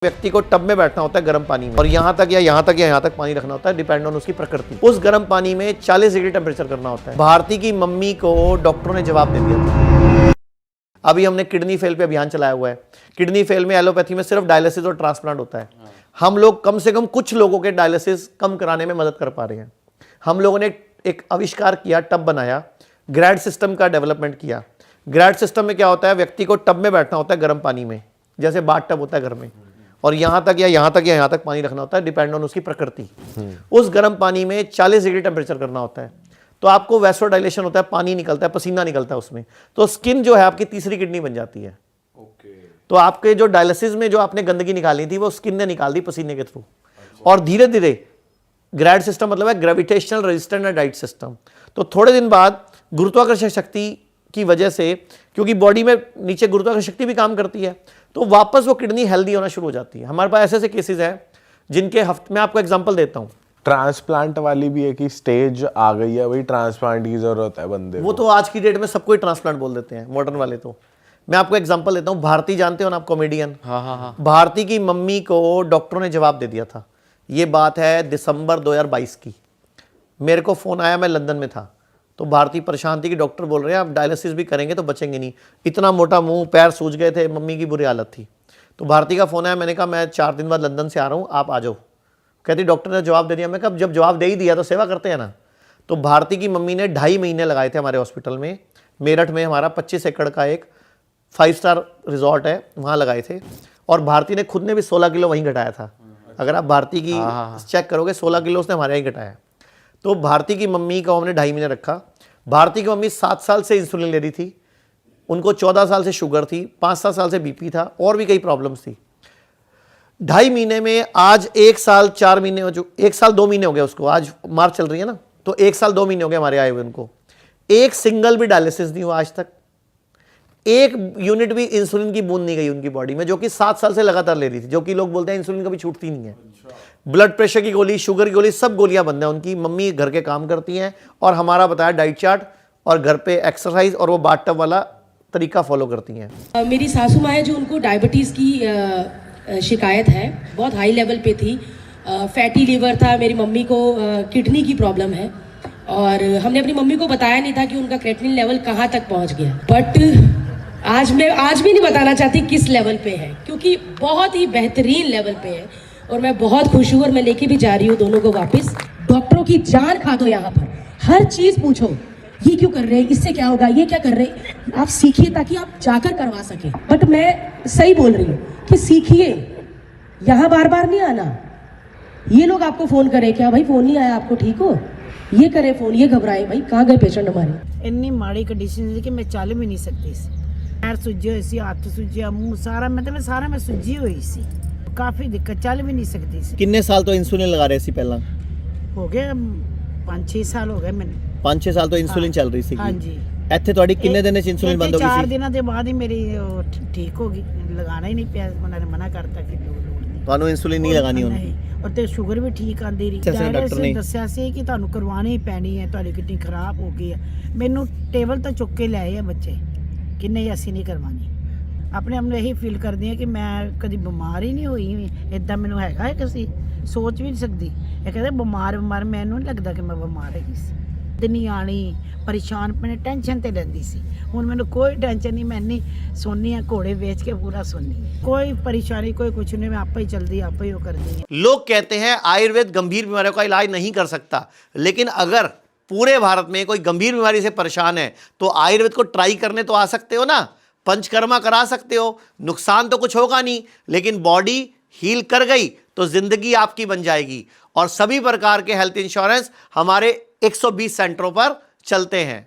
व्यक्ति को टब में बैठना होता है गर्म पानी में और यहाँ तक या यहाँ तक या यहाँ तक पानी रखना होता है, डिपेंड ऑन उसकी प्रकृति। उस गर्म पानी में 40 डिग्री टेम्परेचर करना होता है। भारती की मम्मी को डॉक्टरों ने जवाब दे दिया था। अभी हमने किडनी फेल पे अभियान चलाया हुआ है। किडनी फेल में एलोपैथी में सिर्फ डायलिसिस और ट्रांसप्लांट होता है। हम लोग कम से कम कुछ लोगों के डायलिसिस कम कराने में मदद कर पा रहे हैं। हम लोगों ने एक आविष्कार किया, टब बनाया, ग्रैड सिस्टम का डेवलपमेंट किया। ग्रैड सिस्टम में क्या होता है, व्यक्ति को टब में बैठना होता है गर्म पानी में, जैसे बाथ टब होता है घर में, और यहाँ तक या यहाँ तक या यहाँ तक पानी रखना होता है, डिपेंड ऑन उसकी प्रकृति। उस गर्म पानी में 40 डिग्री टेम्परेचर करना होता है, तो आपको वैसोडाइलेशन होता है, पानी निकलता है, पसीना निकलता है उसमें, तो स्किन जो है आपकी तीसरी किडनी बन जाती है। तो आपके जो डायलिसिस में जो आपने गंदगी निकाली थी वो स्किन ने निकाल दी पसीने के थ्रू। और धीरे धीरे ग्रैड सिस्टम मतलब है ग्रेविटेशनल रेजिस्टेंट डाइट सिस्टम। तो थोड़े दिन बाद गुरुत्वाकर्षण शक्ति की वजह से, क्योंकि बॉडी में नीचे गुरुत्वाकर्षण शक्ति भी काम करती है, तो वापस वो किडनी हेल्दी होना शुरू हो जाती है। हमारे पास ऐसे ऐसे केसेस हैं जिनके हफ्ते में, आपको एग्जांपल देता हूँ। ट्रांसप्लांट वाली भी एक ही स्टेज आ गई है, वही ट्रांसप्लांट की जरूरत है बंदे वो तो आज की डेट में सबको ही ट्रांसप्लांट बोल देते हैं, मॉडर्न वाले। तो मैं आपको एग्जांपल देता हूँ। भारती जानते हो ना आप, कॉमेडियन। हाँ। भारती की मम्मी को डॉक्टरों ने जवाब दे दिया था। ये बात है दिसंबर 2022 की। मेरे को फोन आया, मैं लंदन में था, तो भारती परेशान थी कि डॉक्टर बोल रहे हैं आप डायलिसिस भी करेंगे तो बचेंगे नहीं। इतना मोटा मुंह, पैर सूज गए थे, मम्मी की बुरी हालत थी। तो भारती का फोन आया, मैंने कहा मैं 4 दिन बाद लंदन से आ रहा हूँ, आप आ जाओ। कहती डॉक्टर ने जवाब दे दिया। मैं कहा जब जवाब दे ही दिया तो सेवा करते हैं ना। तो भारती की मम्मी ने 2.5 महीने लगाए थे हमारे हॉस्पिटल में, मेरठ में हमारा 25 एकड़ का एक 5 स्टार रिजॉर्ट है, वहाँ लगाए थे। और भारती ने खुद ने भी 16 किलो वहीं घटाया था। अगर आप भारती की चेक करोगे, 16 किलो उसने हमारे यहाँ घटाया। तो भारती की मम्मी को हमने 2.5 महीने रखा। भारती की मम्मी 7 साल से इंसुलिन ले रही थी, उनको 14 साल से शुगर थी, 5-7 साल से बीपी था, और भी कई प्रॉब्लम्स थी। 2.5 महीने में आज 1 साल 4 महीने हो चुके, 1 साल 2 महीने हो गए उसको, आज मार्च चल रही है ना, तो 1 साल 2 महीने हो गए हमारे आए हुए उनको। एक सिंगल भी डायलिसिस नहीं हुआ आज तक, एक यूनिट भी इंसुलिन की बूंद नहीं गई उनकी बॉडी में, जो कि 7 साल से लगातार ले रही थी। जो कि लोग बोलते हैं इंसुलिन कभी छूटती नहीं है। ब्लड प्रेशर की गोली, शुगर की गोली, सब गोलियां बंद है उनकी। मम्मी घर के काम करती हैं और हमारा बताया डाइट चार्ट और घर पे एक्सरसाइज और वो बाथ टब वाला तरीका फॉलो करती हैं। मेरी सासू माँ है जो, उनको डायबिटीज़ की शिकायत है, बहुत हाई लेवल पे थी। फैटी लीवर था। मेरी मम्मी को किडनी की प्रॉब्लम है और हमने अपनी मम्मी को बताया नहीं था कि उनका क्रेटिनिन लेवल कहाँ तक पहुँच गया। बट आज भी नहीं बताना चाहती किस लेवल पे है, क्योंकि बहुत ही बेहतरीन लेवल पे है और मैं बहुत खुश हूँ। और मैं लेके भी जा रही हूँ दोनों को वापस। डॉक्टरों की जान खा दो यहाँ पर, हर चीज़ पूछो, ये क्यों कर रहे हैं, इससे क्या होगा, ये क्या कर रहे हैं, आप सीखिए ताकि आप जाकर करवा सकें। बट मैं सही बोल रही हूँ कि सीखिए, यहाँ बार बार नहीं आना। ये लोग आपको फ़ोन करें, क्या भाई फ़ोन नहीं आया आपको, ठीक हो, ये करे फ़ोन, ये घबराए, भाई कहाँ गए पेशेंट हमारे। इन्नी माड़ी कंडीशन है कि मैं चल भी नहीं सकती सी। पैर सुजे हुए सी, हथ सुजिया, मुँह सारा, मतलब सारा मैं सुजी हुई सी, काफ़ी दिक्कत, चल भी नहीं सकती सी। कितने साल तो इंसुलिन लगा रहे सी पहला? हो गए 5-6 साल हो गए मैंने। 5-6 साल तो इंसुलिन चल रही सी। हाँ जी। ਇੱਥੇ ਤੁਹਾਡੀ ਕਿੰਨੇ ਦਿਨ ਚ इंसुलिन बंद हो गई 4 ਸੀ? दिनों के बाद ही मेरी ठीक हो गई, लगाना ही नहीं पिया, उन्होंने मना करता कि लोड़ नहीं, ਤੁਹਾਨੂੰ इंसुलिन नहीं लगानी होनी। नहीं। और तो शुगर भी ठीक आती रही। डॉक्टर ने दस्या सी कि ਤੁਹਾਨੂੰ ਕਰਵਾਉਣੀ ਹੀ ਪੈਣੀ ਹੈ, ਤੁਹਾਡੀ ਕਿਡਨੀ ਖਰਾਬ ਹੋ ਗਈ ਹੈ। ਮੈਨੂੰ ਟੇਬਲ ਤੋਂ ਚੁੱਕ ਕੇ ਲਿਆਏ ਆ ਬੱਚੇ ਕਿ ਨਹੀਂ ਅਸੀਂ ਨਹੀਂ ਕਰਵਾਉਣੀ। ਆਪਣੇ ਆਪ ਨੂੰ ਇਹੀ ਫੀਲ ਕਰਦੀ ਹਾਂ ਕਿ ਮੈਂ ਕਦੀ ਬਿਮਾਰ ਹੀ ਨਹੀਂ ਹੋਈ। ਇਦਾਂ ਮੈਨੂੰ ਹੈਗਾ ਹੈ, ਕਿਸੇ ਸੋਚ ਵੀ ਨਹੀਂ ਸਕਦੀ। ਇਹ ਕਹਿੰਦੇ ਬਿਮਾਰ ਮੈਨੂੰ ਨਹੀਂ ਲੱਗਦਾ ਕਿ ਮੈਂ ਬਿਮਾਰ ਹੈਗੀ ਸੀ। ਦਿਨੀ ਆਣੀ ਪਰੇਸ਼ਾਨ, ਪਣੇ ਟੈਨਸ਼ਨ ਤੇ ਰਹਿੰਦੀ ਸੀ। ਹੁਣ ਮੈਨੂੰ ਕੋਈ ਟੈਨਸ਼ਨ नहीं, मैं नहीं सोनी है, घोड़े बेच के पूरा सोनी, कोई परेशानी कोई कुछ नहीं, मैं आप ही चलती आप ही वो कर दी। लोग कहते हैं आयुर्वेद गंभीर बीमारियों का इलाज नहीं कर सकता, लेकिन अगर पूरे भारत में कोई गंभीर बीमारी से परेशान है तो आयुर्वेद को ट्राई करने तो आ सकते हो ना, पंचकर्मा करा सकते हो, नुकसान तो कुछ होगा नहीं, लेकिन बॉडी हील कर गई तो जिंदगी आपकी बन जाएगी। और सभी प्रकार के हेल्थ इंश्योरेंस हमारे 120 सेंटरों पर चलते हैं।